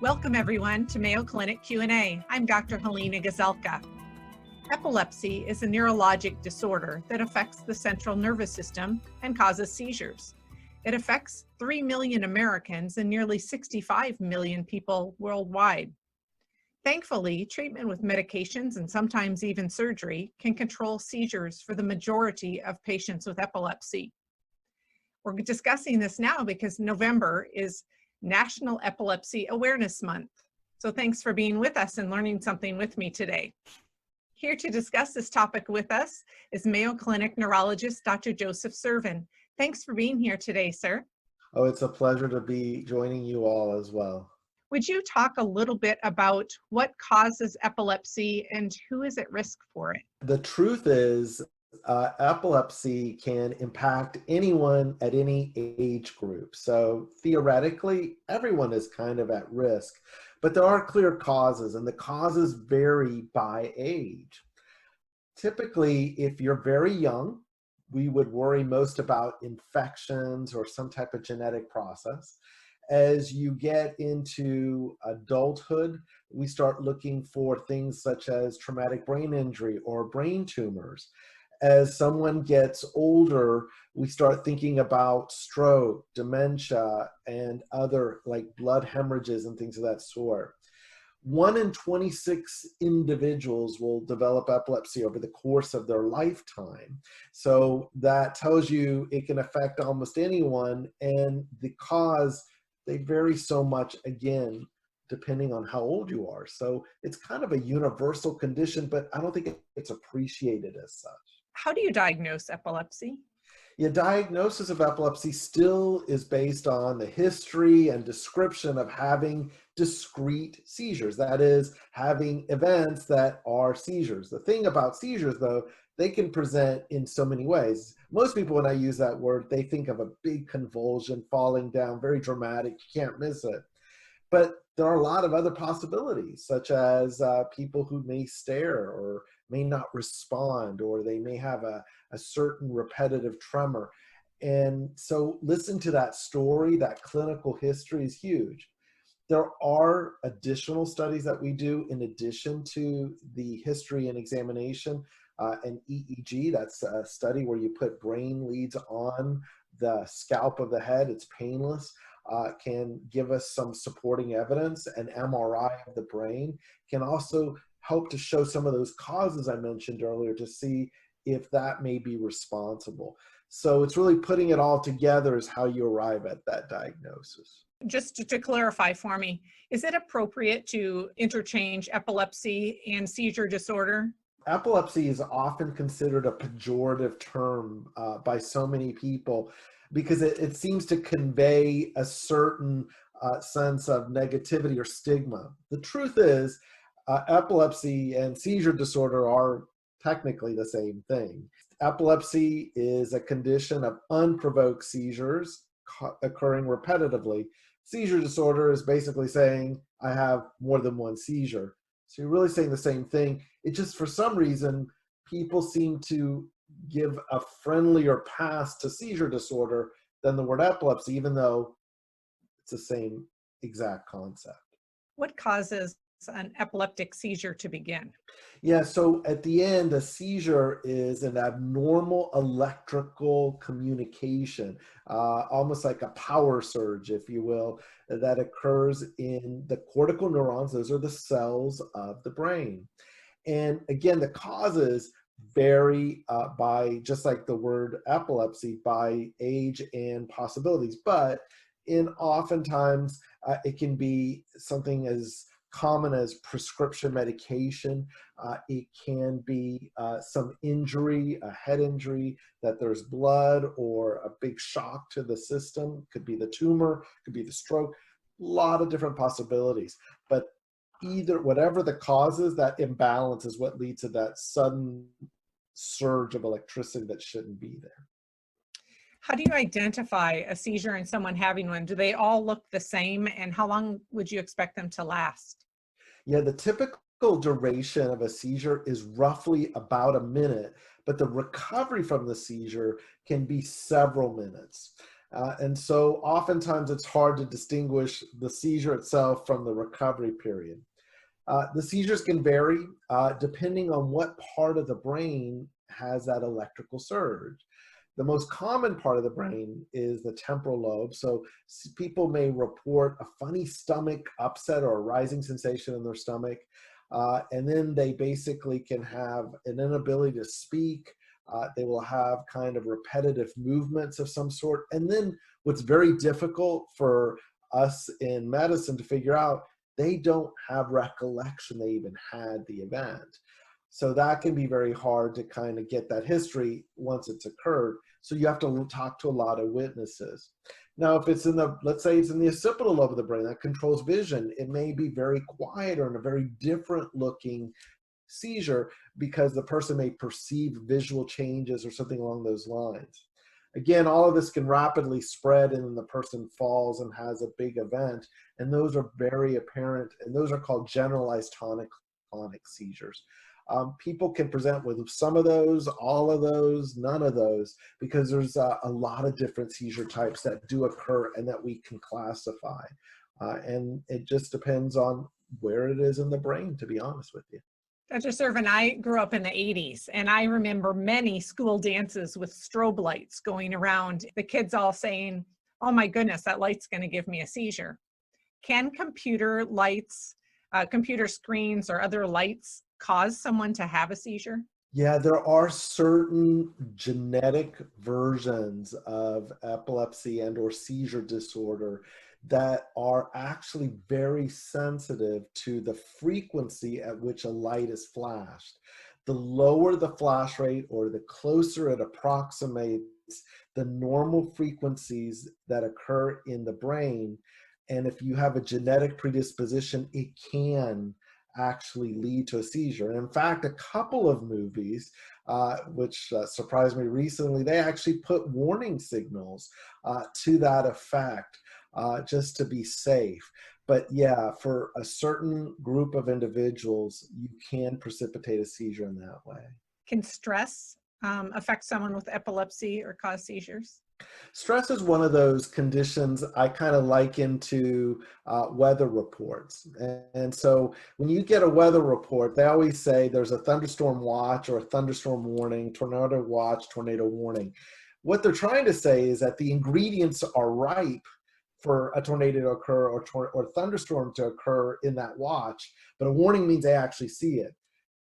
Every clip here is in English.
Welcome everyone to Mayo Clinic Q&A. I'm Dr. Helena Gazelka. Epilepsy is a neurologic disorder that affects the central nervous system and causes seizures. It affects 3 million Americans and nearly 65 million people worldwide. Thankfully, treatment with medications and sometimes even surgery can control seizures for the majority of patients with epilepsy. We're discussing this now because November is National Epilepsy Awareness Month. So thanks for being with us and learning something with me today. Here to discuss this topic with us is Mayo Clinic neurologist, Dr. Joseph Sirven. Thanks for being here today, sir. Oh, it's a pleasure to be joining you all as well. Would you talk a little bit about what causes epilepsy and who is at risk for it? The truth is, epilepsy can impact anyone at any age group. So theoretically, everyone is kind of at risk, but there are clear causes, and the causes vary by age. Typically, if you're very young, we would worry most about infections or some type of genetic process. As you get into adulthood, we start looking for things such as traumatic brain injury or brain tumors. As someone gets older, we start thinking about stroke, dementia, and other like blood hemorrhages and things of that sort. 1 in 26 individuals will develop epilepsy over the course of their lifetime. So that tells you it can affect almost anyone, and the cause, they vary so much, again, depending on how old you are. So it's kind of a universal condition, but I don't think it's appreciated as such. How do you diagnose epilepsy? Yeah, diagnosis of epilepsy still is based on the history and description of having discrete seizures. That is, having events that are seizures. The thing about seizures, though, they can present in so many ways. Most people, when I use that word, they think of a big convulsion, falling down, very dramatic, you can't miss it. But there are a lot of other possibilities, such as people who may stare or may not respond, or they may have a certain repetitive tremor. And so listen to that story, that clinical history is huge. There are additional studies that we do in addition to the history and examination. An EEG, that's a study where you put brain leads on the scalp of the head, it's painless. Can give us some supporting evidence. An MRI of the brain can also help to show some of those causes I mentioned earlier to see if that may be responsible. So it's really putting it all together is how you arrive at that diagnosis. Just to clarify for me, is it appropriate to interchange epilepsy and seizure disorder? Epilepsy is often considered a pejorative term by so many people because it seems to convey a certain sense of negativity or stigma. The truth is, epilepsy and seizure disorder are technically the same thing. Epilepsy is a condition of unprovoked seizures occurring repetitively. Seizure disorder is basically saying, I have more than one seizure. So you're really saying the same thing. It just, for some reason, people seem to give a friendlier pass to seizure disorder than the word epilepsy, even though it's the same exact concept. What causes an epileptic seizure to begin? Yeah, so at the end, a seizure is an abnormal electrical communication, almost like a power surge, if you will, that occurs in the cortical neurons. Those are the cells of the brain. And again, the causes vary by, just like the word epilepsy, by age and possibilities. But oftentimes, it can be something as common as prescription medication. It can be some injury, a head injury, that there's blood or a big shock to the system. Could be the tumor, could be the stroke, a lot of different possibilities. But whatever the causes, that imbalance is what leads to that sudden surge of electricity that shouldn't be there. How do you identify a seizure and someone having one? Do they all look the same, and how long would you expect them to last? Yeah, the typical duration of a seizure is roughly about a minute, but the recovery from the seizure can be several minutes. And so oftentimes it's hard to distinguish the seizure itself from the recovery period. The seizures can vary depending on what part of the brain has that electrical surge. The most common part of the brain is the temporal lobe. So people may report a funny stomach upset or a rising sensation in their stomach. And then they basically can have an inability to speak. They will have kind of repetitive movements of some sort. And then what's very difficult for us in medicine to figure out, they don't have recollection they even had the event. So that can be very hard to kind of get that history once it's occurred. So you have to talk to a lot of witnesses. Now, if it's in the, let's say it's in the occipital lobe of the brain that controls vision, it may be very quiet or in a very different looking seizure because the person may perceive visual changes or something along those lines. Again, all of this can rapidly spread and then the person falls and has a big event. And those are very apparent, and those are called generalized tonic-clonic seizures. People can present with some of those, all of those, none of those, because there's a lot of different seizure types that do occur and that we can classify. And it just depends on where it is in the brain, to be honest with you. Dr. Sirven, I grew up in the 80s, and I remember many school dances with strobe lights going around, the kids all saying, "Oh my goodness, that light's going to give me a seizure." Can computer lights, computer screens, or other lights cause someone to have a seizure? Yeah, there are certain genetic versions of epilepsy and or seizure disorder that are actually very sensitive to the frequency at which a light is flashed. The lower the flash rate or the closer it approximates the normal frequencies that occur in the brain, and if you have a genetic predisposition, it can actually lead to a seizure. And in fact, a couple of movies, which surprised me recently, they actually put warning signals to that effect, just to be safe. But yeah, for a certain group of individuals, you can precipitate a seizure in that way. Can stress affect someone with epilepsy or cause seizures? Stress is one of those conditions I kind of liken to weather reports. And so when you get a weather report, they always say there's a thunderstorm watch or a thunderstorm warning, tornado watch, tornado warning. What they're trying to say is that the ingredients are ripe for a tornado to occur or thunderstorm to occur in that watch, but a warning means they actually see it.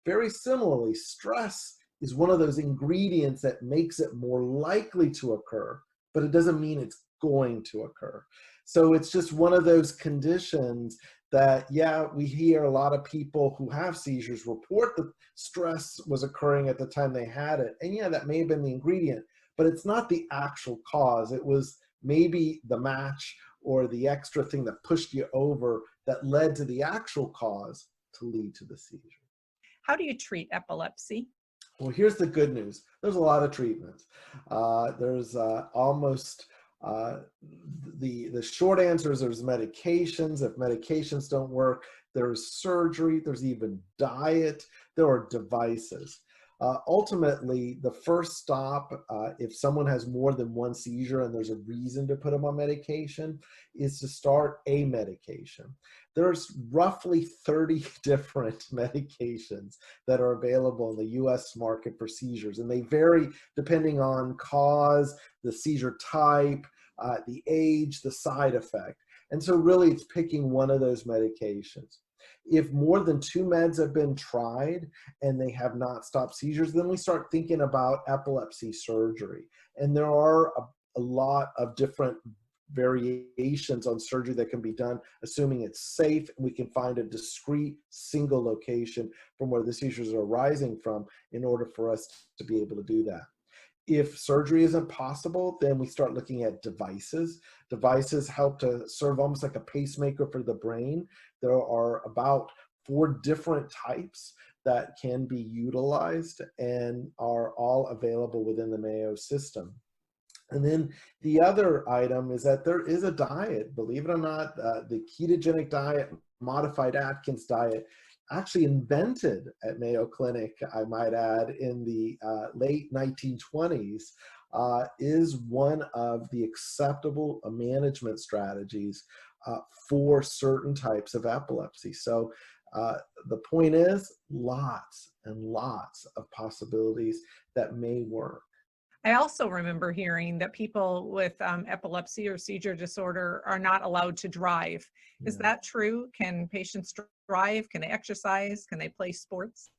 Very similarly, stress is one of those ingredients that makes it more likely to occur, but it doesn't mean it's going to occur. So it's just one of those conditions that, yeah, we hear a lot of people who have seizures report that stress was occurring at the time they had it. And yeah, that may have been the ingredient, but it's not the actual cause. It was maybe the match or the extra thing that pushed you over that led to the actual cause to lead to the seizure. How do you treat epilepsy? Well, here's the good news. There's a lot of treatments. There's almost the short answer is there's medications. If medications don't work, there's surgery. There's even diet. There are devices. Ultimately, the first stop, if someone has more than one seizure and there's a reason to put them on medication, is to start a medication. There's roughly 30 different medications that are available in the US market for seizures, and they vary depending on cause, the seizure type, the age, the side effect. And so really it's picking one of those medications. If more than 2 meds have been tried and they have not stopped seizures, then we start thinking about epilepsy surgery. And there are a lot of different variations on surgery that can be done, assuming it's safe and we can find a discrete single location from where the seizures are arising from in order for us to be able to do that. If surgery isn't possible, then we start looking at devices. Devices help to serve almost like a pacemaker for the brain. There are about 4 different types that can be utilized and are all available within the Mayo system. And then the other item is that there is a diet, believe it or not, the ketogenic diet, modified Atkins diet, actually invented at Mayo Clinic, I might add, in the late 1920s, is one of the acceptable management strategies for certain types of epilepsy. So the point is, lots and lots of possibilities that may work. I also remember hearing that people with epilepsy or seizure disorder are not allowed to drive. Is Yeah. that true? Can patients drive? Can they exercise? Can they play sports?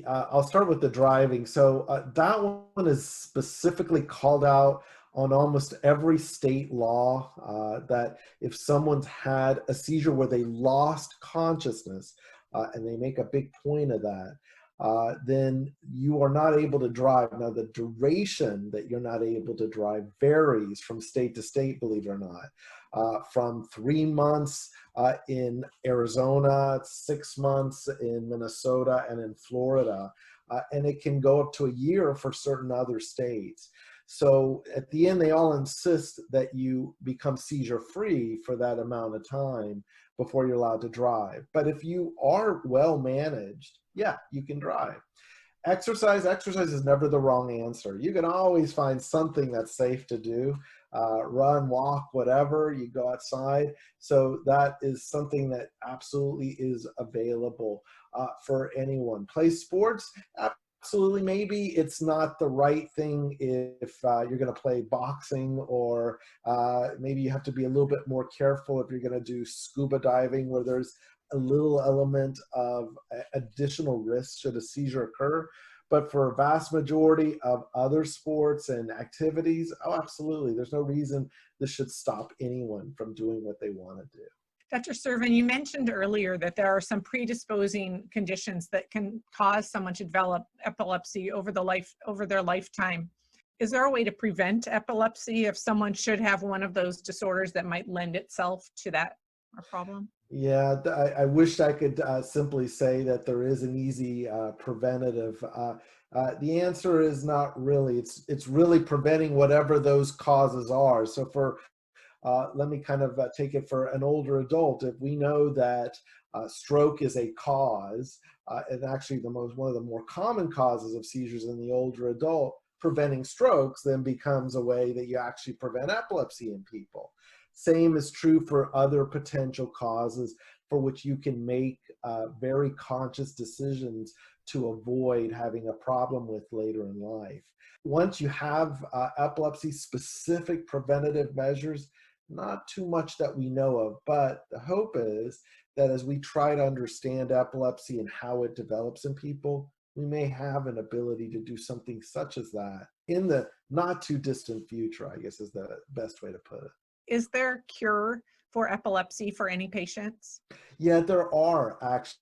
I'll start with the driving. So that one is specifically called out on almost every state law, that if someone's had a seizure where they lost consciousness, and they make a big point of that, then you are not able to drive. Now, the duration that you're not able to drive varies from state to state, believe it or not. From 3 months in Arizona, 6 months in Minnesota, and in Florida. And it can go up to a year for certain other states. So at the end, they all insist that you become seizure free for that amount of time before you're allowed to drive. But if you are well managed, yeah, you can drive. Exercise is never the wrong answer. You can always find something that's safe to do. Run, walk, whatever, you go outside. So that is something that absolutely is available for anyone. Play sports, absolutely. Maybe it's not the right thing if you're going to play boxing, or maybe you have to be a little bit more careful if you're going to do scuba diving, where there's a little element of additional risk should a seizure occur. But for a vast majority of other sports and activities, oh, absolutely. There's no reason this should stop anyone from doing what they want to do. Dr. Sirven, you mentioned earlier that there are some predisposing conditions that can cause someone to develop epilepsy over their lifetime. Is there a way to prevent epilepsy if someone should have one of those disorders that might lend itself to that problem? Yeah, I wish I could simply say that there is an easy preventative. The answer is not really. It's really preventing whatever those causes are. So let me kind of take it for an older adult. If we know that stroke is a cause, and actually one of the more common causes of seizures in the older adult, preventing strokes then becomes a way that you actually prevent epilepsy in people. Same is true for other potential causes for which you can make very conscious decisions to avoid having a problem with later in life. Once you have epilepsy-specific preventative measures, not too much that we know of, but the hope is that as we try to understand epilepsy and how it develops in people, we may have an ability to do something such as that in the not too distant future, I guess is the best way to put it. Is there a cure for epilepsy for any patients? Yeah, there are actually.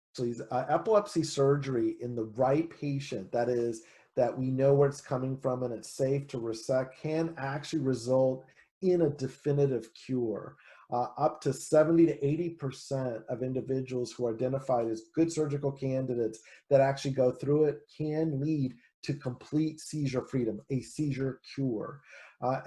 Epilepsy surgery in the right patient, that is, that we know where it's coming from and it's safe to resect, can actually result in a definitive cure. Up to 70 to 80% of individuals who are identified as good surgical candidates that actually go through it can lead to complete seizure freedom, a seizure cure.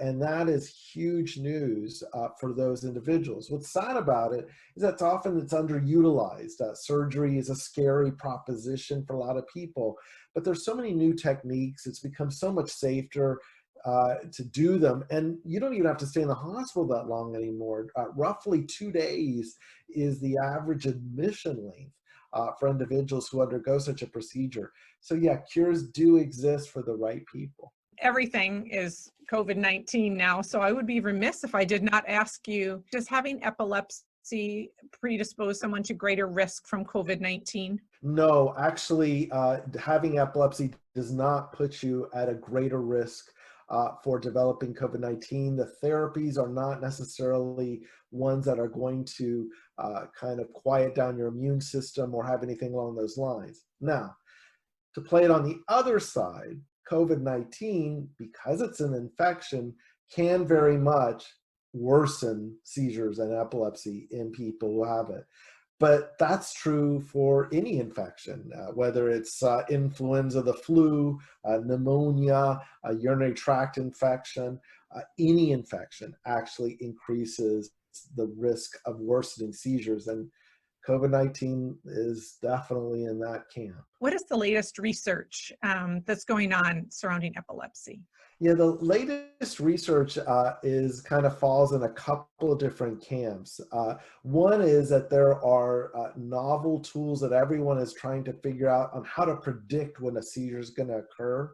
And that is huge news for those individuals. What's sad about it is that often it's underutilized. Surgery is a scary proposition for a lot of people, but there's so many new techniques. It's become so much safer to do them. And you don't even have to stay in the hospital that long anymore. Roughly 2 days is the average admission length for individuals who undergo such a procedure. So yeah, cures do exist for the right people. Everything is COVID-19 now, so I would be remiss if I did not ask you, does having epilepsy predispose someone to greater risk from COVID-19? No, actually, having epilepsy does not put you at a greater risk for developing COVID-19. The therapies are not necessarily ones that are going to kind of quiet down your immune system or have anything along those lines. Now, to play it on the other side, COVID-19, because it's an infection, can very much worsen seizures and epilepsy in people who have it. But that's true for any infection, whether it's influenza, the flu, pneumonia, a urinary tract infection. Any infection actually increases the risk of worsening seizures. And COVID-19 is definitely in that camp. What is the latest research that's going on surrounding epilepsy? Yeah, the latest research is kind of falls in a couple of different camps. One is that there are novel tools that everyone is trying to figure out on how to predict when a seizure is going to occur.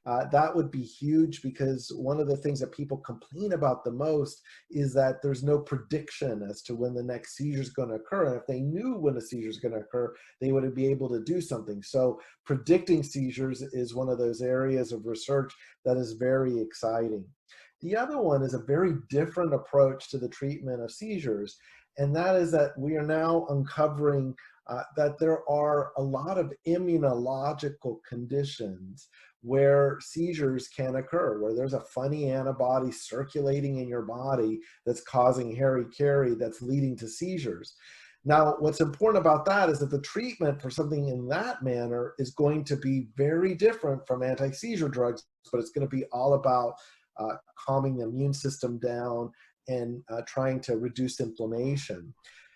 That would be huge because one of the things that people complain about the most is that there's no prediction as to when the next seizure is going to occur. And if they knew when a seizure is going to occur, they would be able to do something. So predicting seizures is one of those areas of research that is very exciting. The other one is a very different approach to the treatment of seizures, and that is that we are now uncovering that there are a lot of immunological conditions where seizures can occur, where there's a funny antibody circulating in your body that's causing hara-kiri that's leading to seizures. Now, what's important about that is that the treatment for something in that manner is going to be very different from anti-seizure drugs, but it's going to be all about calming the immune system down and trying to reduce inflammation.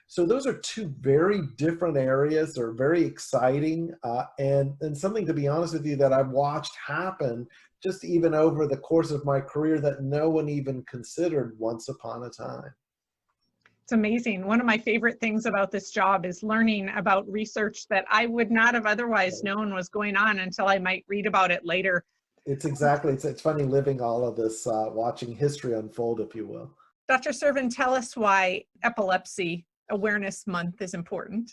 So those are two very different areas. They're very exciting and something, to be honest with you, that I've watched happen just even over the course of my career that no one even considered once upon a time. It's amazing. One of my favorite things about this job is learning about research that I would not have otherwise known was going on until I might read about it later. It's funny living all of this, watching history unfold, if you will. Dr. Sirven, tell us why Epilepsy Awareness Month is important.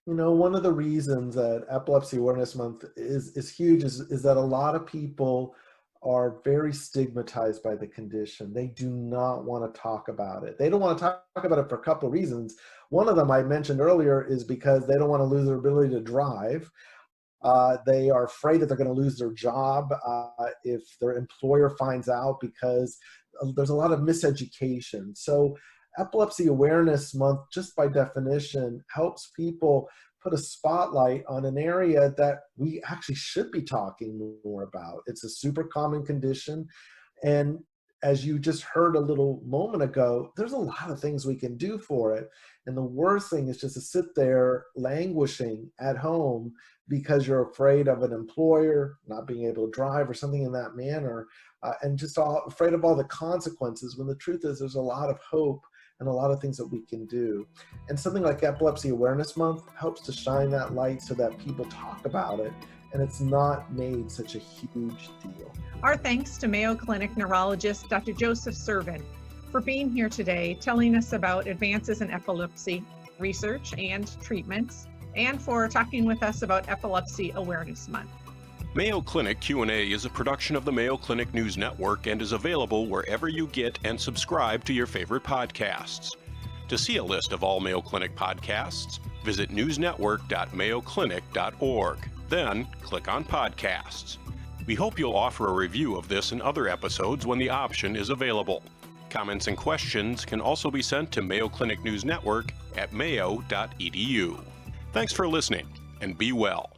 You know, one of the reasons that Epilepsy Awareness Month is huge is that a lot of people are very stigmatized by the condition. They do not want to talk about it. They don't want to talk about it for a couple of reasons. One of them I mentioned earlier is because they don't want to lose their ability to drive. They are afraid that they're going to lose their job if their employer finds out, because there's a lot of miseducation. So Epilepsy Awareness Month, just by definition, helps people put a spotlight on an area that we actually should be talking more about. It's a super common condition. And as you just heard a little moment ago, there's a lot of things we can do for it. And the worst thing is just to sit there languishing at home because you're afraid of an employer not being able to drive or something in that manner, and just afraid of all the consequences, when the truth is there's a lot of hope and a lot of things that we can do. And something like Epilepsy Awareness Month helps to shine that light so that people talk about it and it's not made such a huge deal. Our thanks to Mayo Clinic neurologist Dr. Joseph Sirven for being here today, telling us about advances in epilepsy research and treatments, and for talking with us about Epilepsy Awareness Month. Mayo Clinic Q&A is a production of the Mayo Clinic News Network and is available wherever you get and subscribe to your favorite podcasts. To see a list of all Mayo Clinic podcasts, visit newsnetwork.mayoclinic.org. Then click on Podcasts. We hope you'll offer a review of this and other episodes when the option is available. Comments and questions can also be sent to Mayo Clinic News Network at mayo.edu. Thanks for listening, and be well.